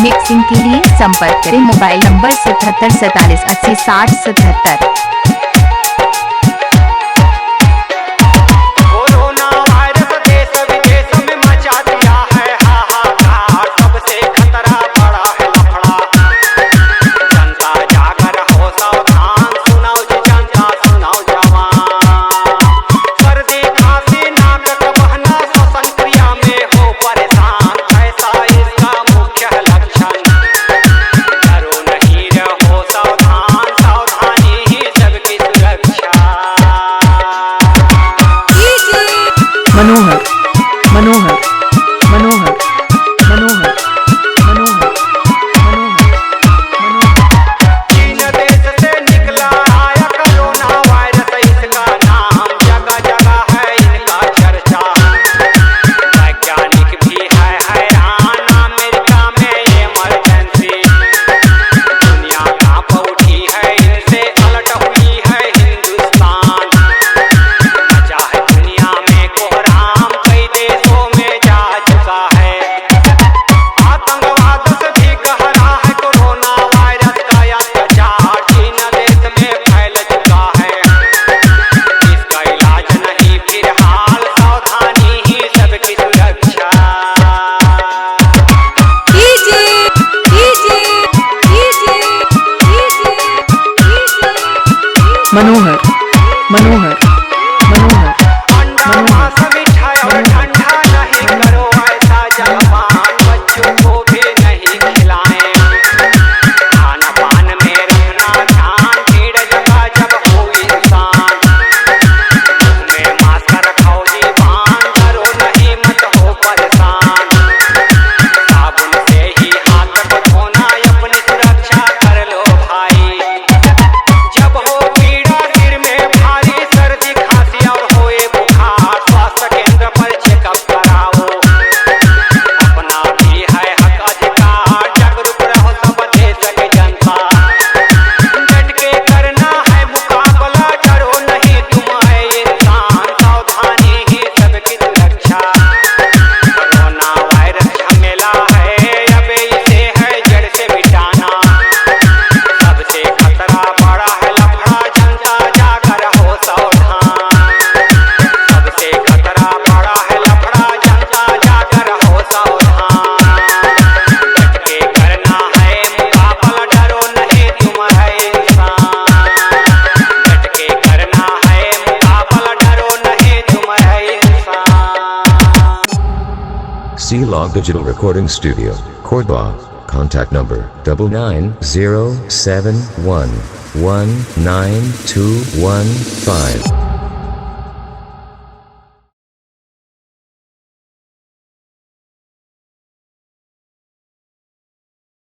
Mixing के लिए संपर्क करें मोबाइल नंबर 77 47 80 60 77। मनोहर मनोहर मनोहर मनोहर मनोहर चीन देश से निकला आया कोरोना वायरस, इसका नाम जगह जगह है इनका चर्चा। वैज्ञानिक भी है हैरान, अमेरिका में इमरजेंसी। दुनिया कांप उठी है इनसे, अलर्ट हुई है हिंदुस्तान। मचा है दुनिया में कोहराम, कई देशों में जा चुका है। आतंकवाद से भी गहरा है कोरोना वायरस का अत्याचार, चीन देश में फैल चुका है। इसका इलाज नहीं फिलहाल, सावधानी ही सबकी सुरक्षा। मनोहर मनोहर मनोहर ठंडा मौसम मीठा और ठंडा नहीं करो ऐसा, जलपान बच्चों को भी नहीं खिलाएं। खाना पान में रखना ध्यान, भीड़ जगह जब हो इंसान। मुंह में मास्क रखो जीवान, डरो नहीं मत हो परेशान। साबुन से ही हाथ को धोना, अपनी सुरक्षा कर लो भाई। जब हो पीड़ा सिर में भारी, सर्दी खांसी और होए बुखार, स्वास्थ्य केंद्र पर चेकअप कराओ। अपना भी है हक अधिकार, जागरूक रहो सब देश की जनता। डट के करना है मुकाबला, डरो नहीं तुम है इंसान। सावधानी ही सबकी सुरक्षा। कोरोना वायरस झमेला है, अब इसे है जड़ से मिटाना। सबसे खतरा बड़ा है लफड़ा, जनता जाकर हो सावधान। सबसे खतरा बड़ा है लफड़ा, जनता जाकर हो सावधान। डट के करना है मुकाबला, डरो नहीं तुम है इंसान। डट के करना है मुकाबला, डरो नहीं तुम है इंसान। C-Log Digital Recording Studio, Cordoba. Contact number 99071192115.